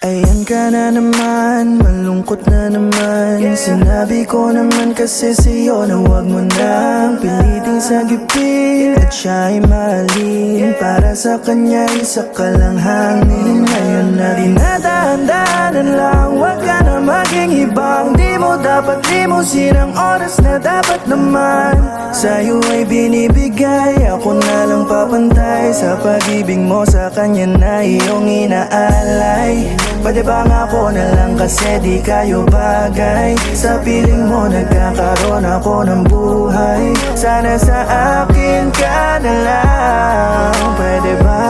Ayan ka na naman, malungkot na naman. Sinabi ko naman kasi sa'yo na huwag mo nang piliting sagipin at siya ay mahalin. Para sa kanya isa ka lang hangin. Ngayon na dinadahan-dahanan lang, huwag ka na maging ibang. Di mo dapat limusin ang oras na dapat naman sa'yo ay binibigay. Ako na lang papantay sa pag-ibig mo sa kanya na iyong inaalay. Pwede bang ako na lang kasi di kayo bagay. Sa piling mo nagkakaroon ako ng buhay. Sana sa akin ka na lang, pwede ba?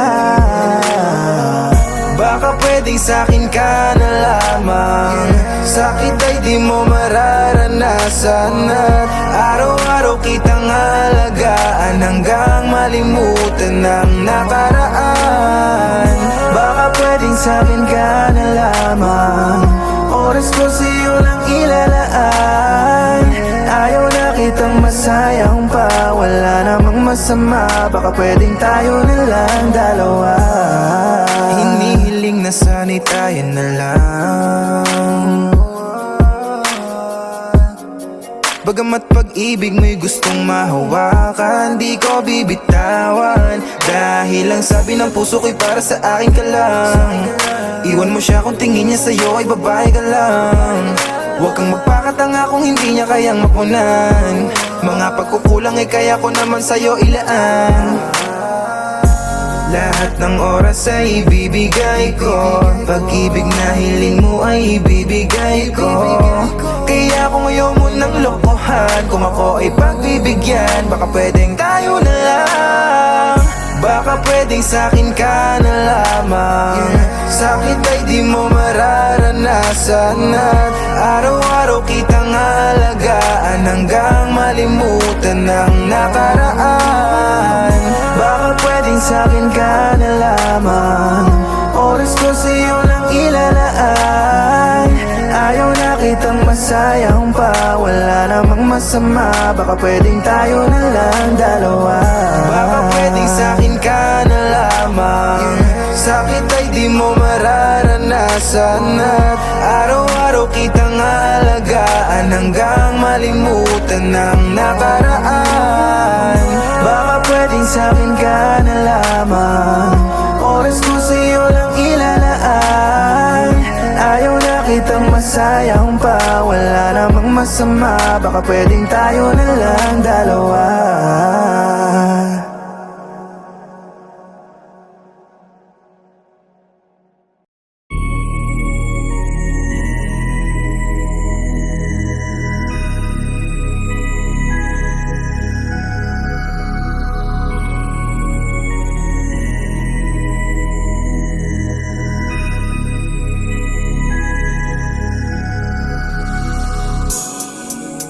Baka pwedeng sa'kin ka na lamang. Sakit ay di mo mararanasan at araw-araw kitang alagaan hanggang malimutan ang nakaraan. Baka pwedeng sa'kin ka na lamang. Oras ko sa'yo lang ilalaan. Ayaw na kitang masayang pa, wala namang masama. Baka pwedeng tayo na lang dalawa. Hinihiling na sana'y tayo na lang. Bagamat pag-ibig mo'y gustong mahawakan, di ko bibitawan. Dahil ang sabi ng puso ko'y para sa akin ka lang. Iwan mo siya kung tingin niya sa'yo ay babae ka lang. Huwag kang magpakatanga kung hindi niya kayang mapunan. Mga pagkukulang ay kaya ko naman sa'yo ilaan. Lahat ng oras ay ibibigay ko. Pag-ibig na hiling mo ay ibibigay ko. Kaya kung ayaw mo ng lokohan, kung ako ay pagbibigyan, baka pwedeng tayo na lang. Baka pwedeng sa'kin ka na lamang. Sakit ay di mo mararanasan at araw-araw kitang alagaan hanggang malimutan ang nakaraan. Baka pwedeng sa'kin ka na lamang. Oras ko sa'yo lang ilalaan. Ayaw na kitang masayang pa, wala namang masama. Baka pwedeng tayo na lang dalawa. Baka pwedeng sa'kin ka na lamang. Sakit ay di mo mararanasan at araw-araw kitang alagaan hanggang malimutan ang nakaraan. Baka pwedeng sa'kin ka na lamang. Oras ko sa'yo lang ilalaan. Ayaw na kitang masayang pa, wala namang masama. Baka pwedeng tayo na lang dalawa.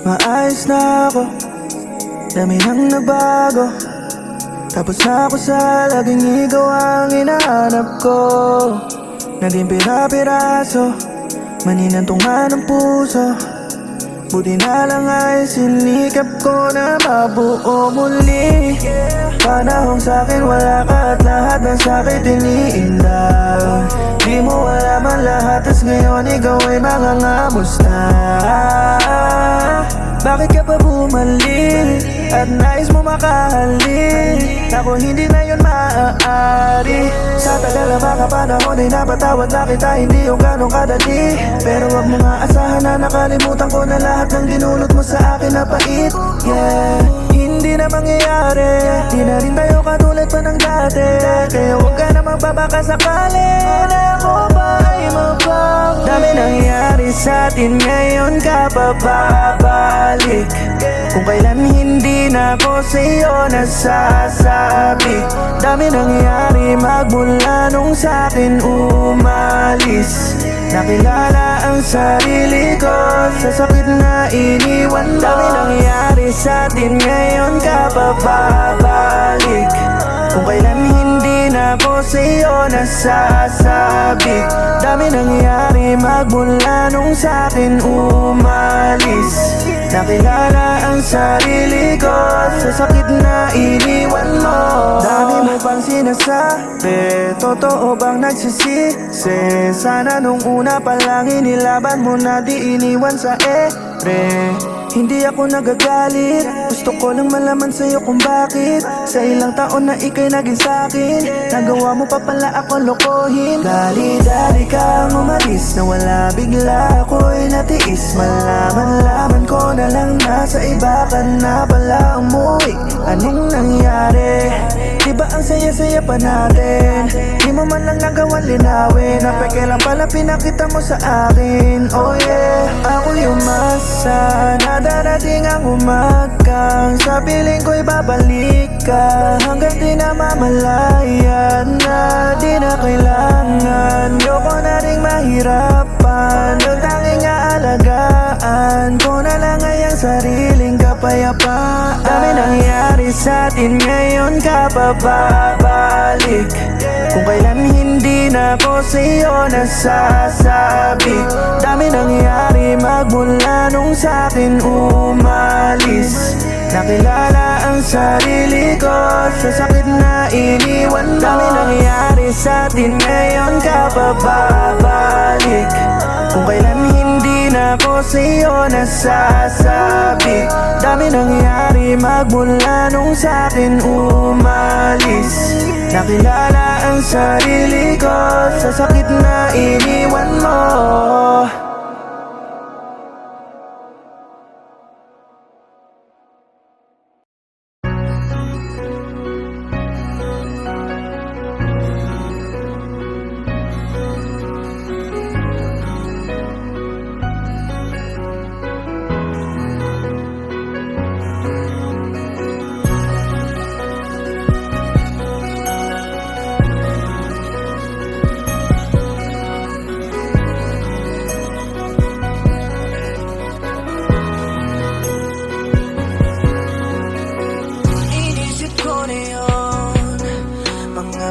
Maayos na ako, dami nang nabago. Tapos na ako sa laging ikaw ang hinahanap ko. Naging pira-piraso, maninantungan ng puso. Buti na lang ay sinikap ko na mabuo muli. Panahong sa'kin wala ka at lahat ng sakit iniinda. Di mo alam ang lahat, tas ngayon ikaw ay mangangamos na. Bakit ka pa bumalik at nais mo makahalik? Ako hindi na yun maaari. Sa tagal na mga panahon ay napatawad na kita, hindi yung ganong kadali. Pero wag mo nga asahan na nakalimutan ko na lahat ng dinulot mo sa akin na pait. Yeah, hindi na mangyayari, di na rin tayo katulad pa ng dati. Kaya huwag ka na magbabaka sakali na ako ba ay mabang. Dami nangyari sa atin, ngayon ka pa babalik. Kung kailan hindi na ako sa'yo nasasabi. Dami nangyari magmula nung sa'kin umalis. Nakilala ang sarili ko sa sakit na iniwan mo. Dami nangyari sa'tin, ngayon ka pa babalik. Kung kailan hindi na ako sa'yo nasasabi. Dami nangyari magmula nung sa'kin umalis. Nakilala ang sarili ko sa sakit na iniwan mo. Dami mo pang sinasabi? Totoo bang nagsisisi? Sana nung una pa lang inilaban mo na di iniwan sa ere. Hindi ako nagagalit, gusto ko lang malaman sa'yo kung bakit sa ilang taon na ika'y naging sa'kin, nagawa mo pa pala ako lokohin. Dali-dali kang umalis, nawala bigla ako'y natiis. Malaman-laman ko na lang nasa iba ka na pala umuwi. Anong nangyari? Diba ang saya-saya pa natin? Di mo man lang nagawang linawin, napeke lang pala pinakita mo sa akin. Oh yeah, ako yung masa na darating ang umagang sa piling ko'y babalik ka, hanggang di na mamalayan na di na kailangan. Yoko na ring mahirapan, yung tanging aalagaan ko na lang ay ang sariling kapayapaan. Dami nangyari sa atin ngayon ka pa babalik, kung kailan hindi na ako sa'yo nasasabik. Dami nangyari magmula nung sa'kin umalis, nakilala ang sarili ko sa sakit na iniwan mo. Dami nangyari sa atin ngayon ka pa babalik, kung kailan hindi na ako sa'yo nasasabik. Dami nangyari magmula nung sa'kin umalis, nakilala ang sarili ko sa sakit na iniwan mo.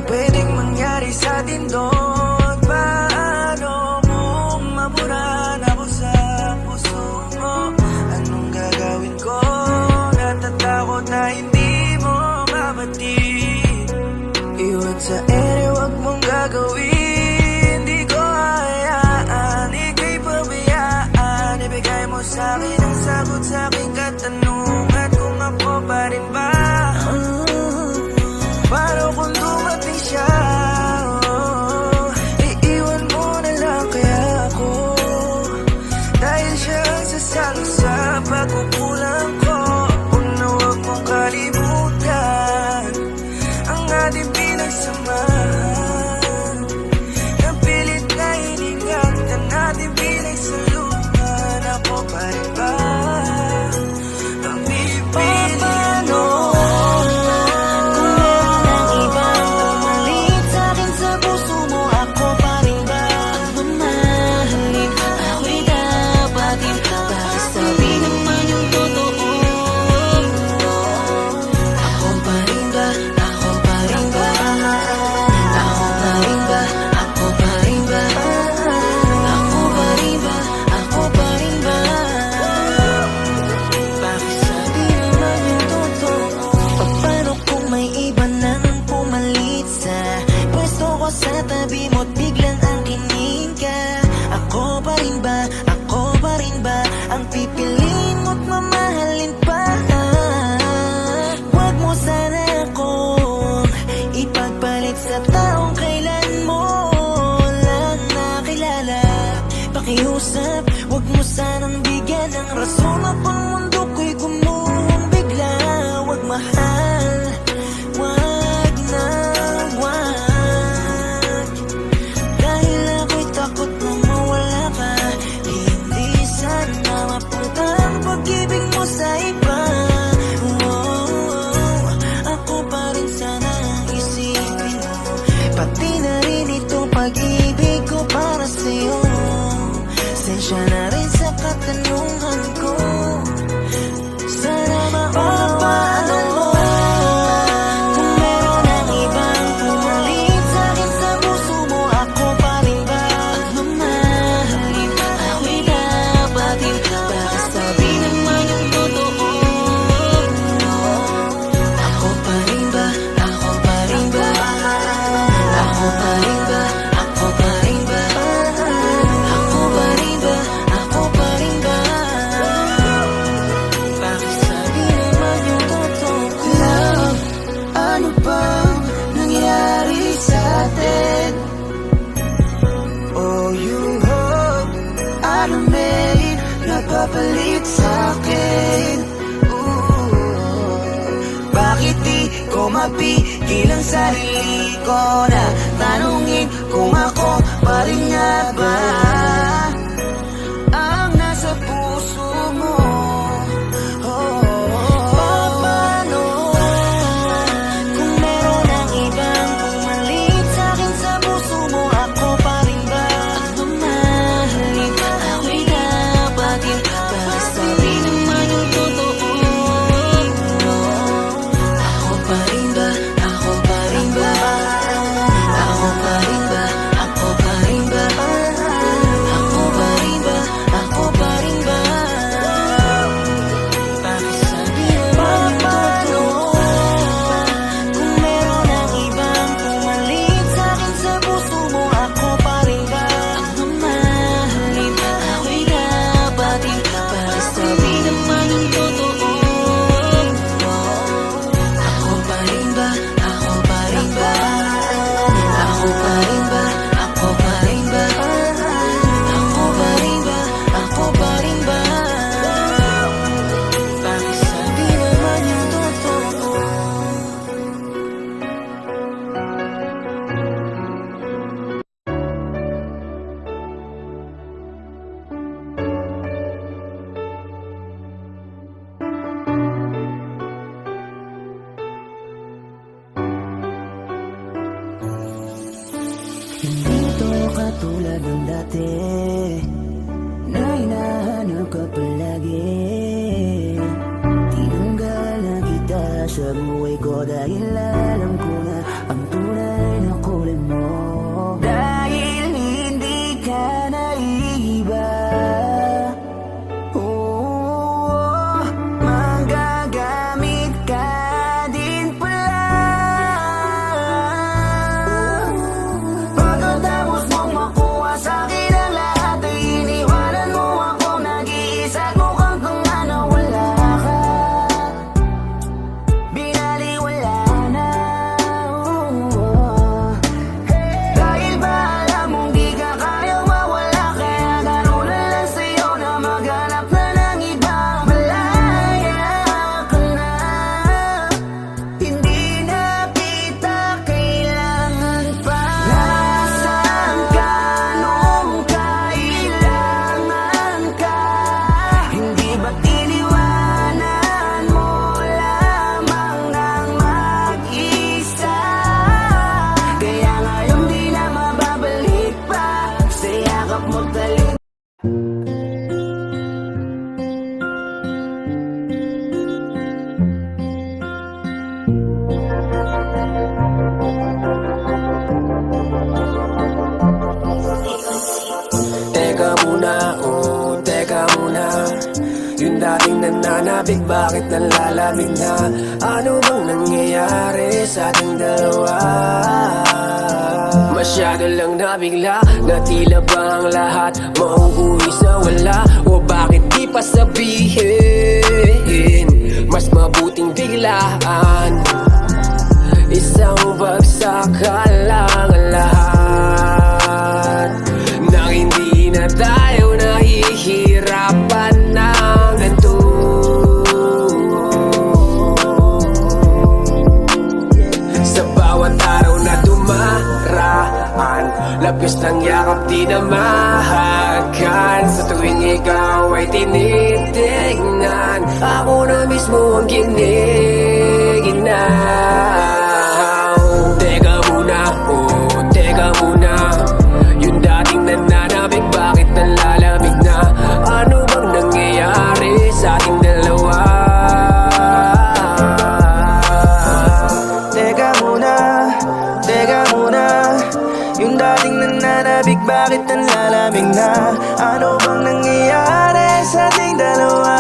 Pwedeng mangyari sa atin doon. Paano kung maburan ako sa puso mo? Anong gagawin ko? Natatakot na hindi mo mabatid. Iwan sa ere, wag mong gagawin. Di ko hayaan, ika'y pabayaan. Ibigay mo sa'kin ang sagot sa aking katanungan, kung ako pa rin ba? Paano kung dumating siya? Iiwan mo na lang kaya ako, dahil siya ang sasalo sa pagkukulang ko. Huwag na huwag mong kalimutan ang ating pinagsamahan, ang pilit na iningatan natin pinagsaluhan. Ako pa rin ba ang pipili mo? Sa tabi mo't biglang ang kinig ka. Ako pa rin ba? Ako pa rin ba ang pipiliin mo't mamahalin pa? Huwag mo sana akong ipagpalit sa taong kailan mo lang nakilala. Pakiusap, huwag mo sanang bigyan ng rason at ang mundo ko'y gumuhong bigla. Huwag mahal, huwag na huwag. Takot na mawala ka, hindi sana mapunta ang pag-ibig mo sa iba. Ako pa rin sana ang isipin mo, pati na rin ito pag-ibig ko para sa'yo. Sensya na rin sa katanungan ko, sana maunawaan mo. mapigil ang sarili ko na tanungin kung ako pa rin nga ba ang nasa puso mo. Paano kung meron ang ibang pumalit sa'kin sa puso mo? Ako pa rin ba ang mamahalin? Ako'y kapatid para sabihin naman yung totoo. Ako pa rin ba? Ako pa rin ba? Ako pa rin ba? Ako pa rin ba? Ako pa rin ba? Ako pa rin ba? Bakit sabi naman yung totoo? Kung meron ang ibang pumalit sa'kin sa puso mo, ako pa rin ba ang mamahalin? Ako'y kapatid para sabi naman yung totoo. Ako pa rin ba? Ako pa rin ba? Ako pa rin ba? Ako pa rin ba? Ako pa rin ba? Ako pa rin ba? Bakit sabi naman yung totoo? Hindi to katulad ng dati na hinahanap ka palagi. Tinanggal na kita sa buhay ko dahil alam ko na ang tunay na kulay mo. Dahil hindi ka naiiba, oo, magagamit ka din pala. Pagkatapos mong makuha sa'kin ang lahat ay iniwanan mo ako nag-iisa at mukhang kang nawala ka. Binaliwala na, dahil ba alam mong di ka kayang mawala, kaya gano'n na lang sa'yo na maghanap na ng iba. Malaya ka na, hindi na kita kailangan pa. Nasaan ka nung kailangan ka? Hindi ba't iniwanan mo lamang ng mag-isa? Kaya ngayon di na mababalik pa sa yakap mo talim. Teka muna, oh, teka muna. Yung dating nananabig, bakit nalalamig na? Ano bang nangyayari sa ating dalawa? Masyado lang nabigla, na tila ba ang lahat mauuwi sa wala? O bakit di pa sabihin? Mas mabuting biglaan, isang bagsak lang ang lahat. Nang hindi na tayo nahihirapan ng ganito. Sa bawat araw na dumaraan, labis ng yakap di na mahagan. Sa tuwing ikaw ay tinitignan, ako na mismo ang giniginaw. Teka muna, oh, teka muna. Yung dating nananabig, bakit nalalamig na? Ano bang nangyayari sa ating dalawa? Teka muna, teka muna. Yung dating nananabig, bakit ang lalamig na? Ano bang nangyayari sa ating dalawa?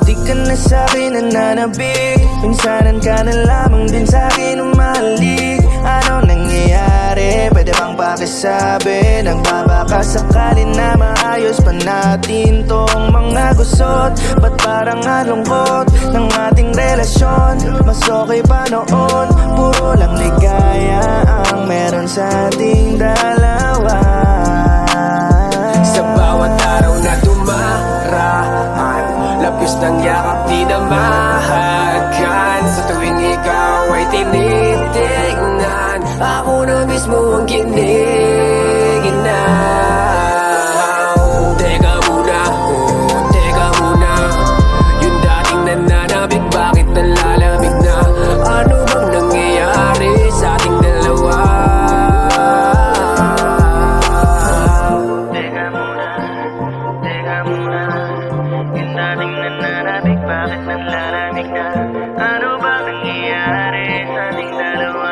Di ka na sa'kin nananabig, minsanan ka na lamang din sa'kin umalik. Ano nangyayari? Pwede bang pakisabi? Nagbabaka sakali na maayos pa natin tong mga gusot. Ba't parang alungkot ng ating relasyon? Mas okay pa noon, puro lang ligaya ang meron sa ating dalawa. Sa bawat araw na dumaraan, Lapis ng yakap di na mahagan Sa tuwing ikaw ay tinitignan Ako na mismo ang giniginaw Teka muna, oh, teka muna Yung dating nananabik, bakit nalalamig na? Ano bang nangyayari sa ating dalawa? Teka muna Yung dating nananabik, bakit nanlalamig na? Ano ba nangyayari sa ating dalawa?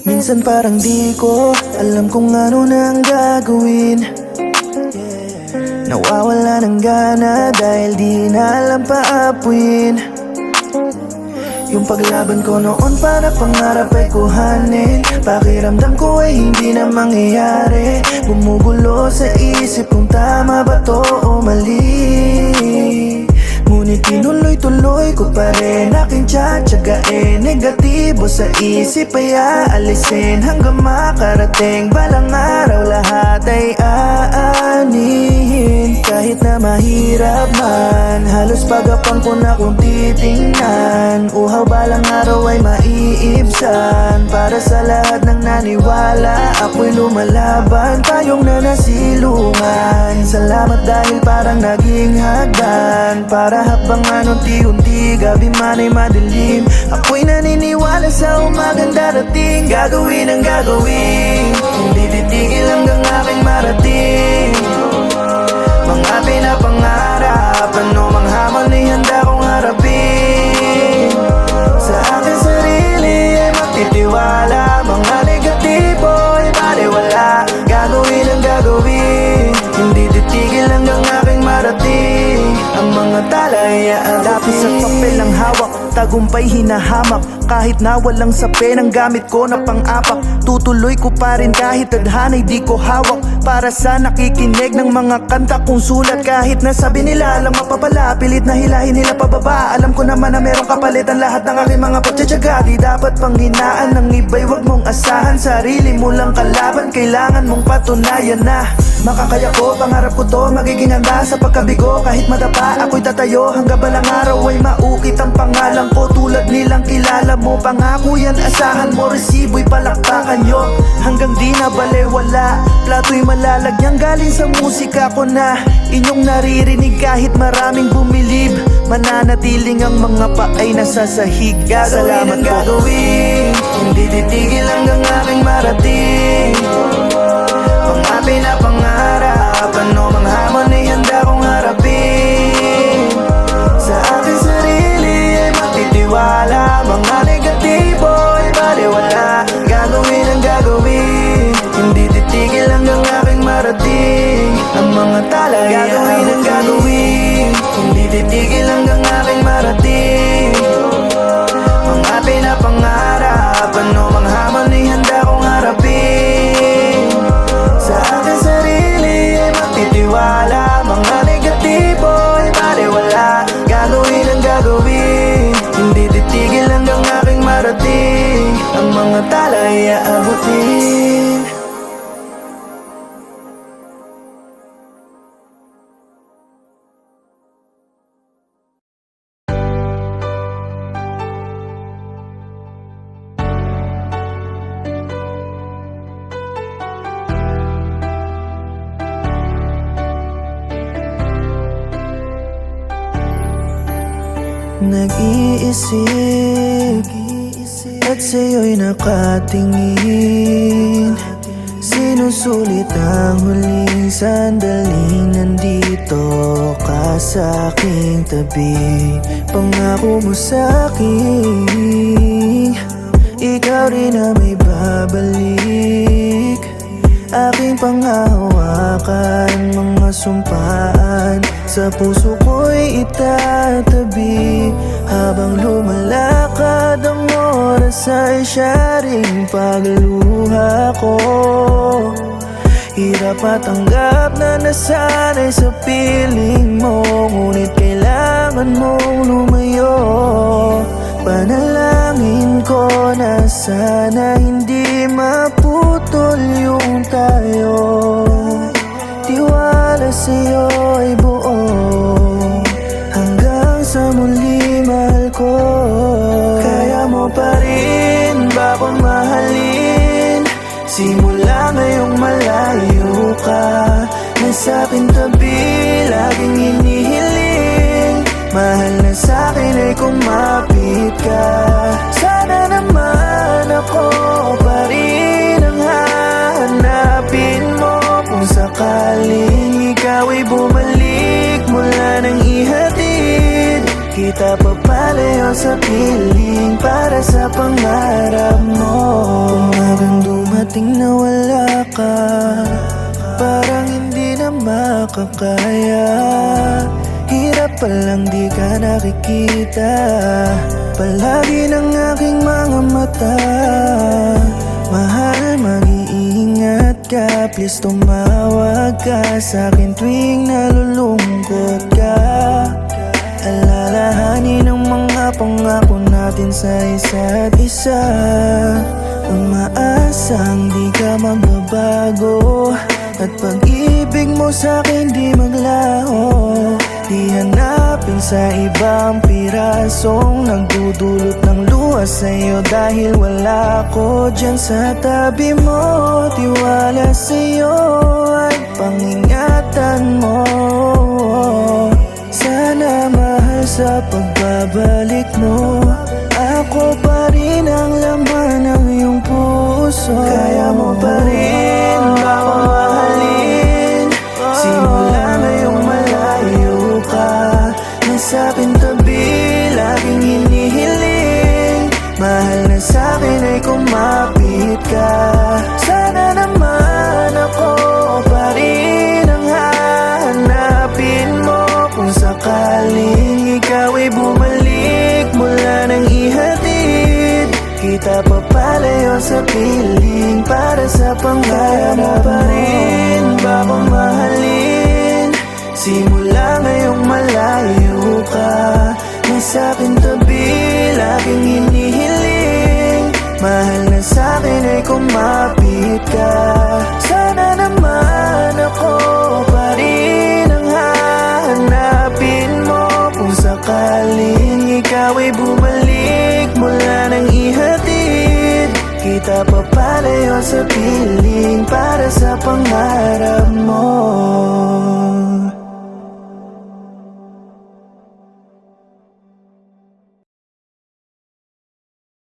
Minsan parang di ko alam kung ano na ang gagawin. Nawawala ng gana dahil di na alam paapuin. Yung paglaban ko noon para pangarap ay kuhanin. Pakiramdam ko ay hindi na mangyayari. Bumugulo sa isip kung tama ba to o mali. Ngunit tinuloy-tuloy ko pa rin aking tsatsagain. Negatibo sa isip ay aalisin hanggang makarating balang araw lahat ay aanihin. Kahit na mahirap man, halos pagapang ko na kung titingnan. Uhaw balang araw ay maiibsan. Para sa lahat ng naniwala, ako'y lumalaban, tayong nanasilungan. Salamat dahil parang naging hagdan. Para habang unti-unti, gabi man ay madilim, ako'y naniniwala sa umagang darating. Gagawin ang gagawin, hindi titigil hanggang aking marating. Mga pinapangarap, ano mang hamon ay handa kong harapin. Sa aking sarili ay magtitiwala, mga negatibo ay baliwala. Gagawin ang gagawin, hindi titigil hanggang aking marating. Ang mga talayaan, lapis at papel ang hawak, tagumpay hinahamak. Kahit na walang sape ng gamit ko na pang-apak, tutuloy ko pa rin kahit tadhana'y di ko hawak. Para sa nakikinig ng mga kanta kong sulat, kahit na sabi nila alam mapapala, pilit na hilahin nila pababa. Alam ko naman na merong kapalit ang lahat ng aking mga pagtsatsaga. Di dapat panghinaan ng iba'y wag mong asahan. Sarili mo lang kalaban, kailangan mong patunayan na makakaya ko, pangarap ko to, magiging handa sa pagkabigo. Kahit madapa, ako'y tatayo hanggang balang araw ay maukit ang pangalan ko. Tulad nilang kilala mo, pangako yan, asahan mo, resibo'y palakpakan nyo hanggang di na balewala. Plato'y malalagyan galing sa musika ko na inyong naririnig. Kahit maraming bumilib, mananatiling ang mga paay nasa sahig. Salamat po. Gagawin, hindi titigil hanggang aking marating. Mga pinapangarap, ano mang hamon ay handa kong harapin. Sa aking sarili ay magtitiwala, mga negatibo ay baliwala. Gagawin ang gagawin, hindi titigil hanggang aking marating. Ang mga talayaan, gagawin ang gagawin, hindi titigil hanggang aking marating. Mga pinapangarap, ano mang hamon ay handa kong harapin. Sa aking sarili ay magtitiwala, mga negatibo ay baliwala. Gagawin ang gagawin, hindi titigil hanggang aking marating. Ang mga talay aabutin. Nag-iisip at sa'yo'y nakatingin. Sinusulit ang huling sandaling nandito ka sa aking tabi. Pangako mo sa'kin, ikaw rin na may babalik. Aking panghahawakan, mga sumpaan sa puso ko'y itatabi. Habang lumalakad ang oras ay siya ring pagluha ko. Hirap matanggap na nasanay sa piling mo, ngunit kailangan mong lumayo. Panalangin ko na sana hindi maputol yung tayo. Tiwala sa'yo ay buo, hanggang sa muli mahal ko. Kaya mo pa rin ba akong mahalin? Simula ngayong malayo ka, nasa aking tabi, laging hinihiling. Mahal na sa'kin ay kumapit ka. Sana naman ako pa rin ang hahanapin mo, kung sakaling ikaw ay bumalik mula nang ihatid kita papalayo sa piling para sa pangarap mo. Umagang dumating na wala ka, parang hindi na makakaya. Hirap palang di ka nakikita, palagi ng aking mga mata. Mahal, mag-iingat ka, please tumawag ka sa'kin tuwing nalulungkot ka. Alalahanin ang mga pangako natin sa isa't isa. Umaasang di ka magbabago, at pag-ibig mo sa'kin di maglaho. Di hanapin sa ibang pirasong nagdudulot ng luha sa'yo, dahil wala ko dyan sa tabi mo. Tiwala sa'yo at pangingatan mo. Sana mahal sa pagbabalik mo, ako pa rin ang laman ng iyong puso. Kaya mo pa rin ba akong mahalin? Simula ngayong malayo ka, nasa aking tabi, laging hinihiling. Mahal na sa'kin ay kumapit ka. Sana naman ako pa rin ang hahanapin mo, kung sakaling ikaw ay bumalik mula nang ihatid kita papalayo sa piling para sa pangarap mo. Pa rin ba akong mahalin? Simula ngayong malayo ka, nasa aking tabi, laging hinihiling. Mahal na sa'kin ay kumapit ka. Sana naman ako pa rin ang hahanapin mo, kung sakaling ikaw ay bumalik mula nang ihatid kita papalayo sa piling para sa pangarap mo.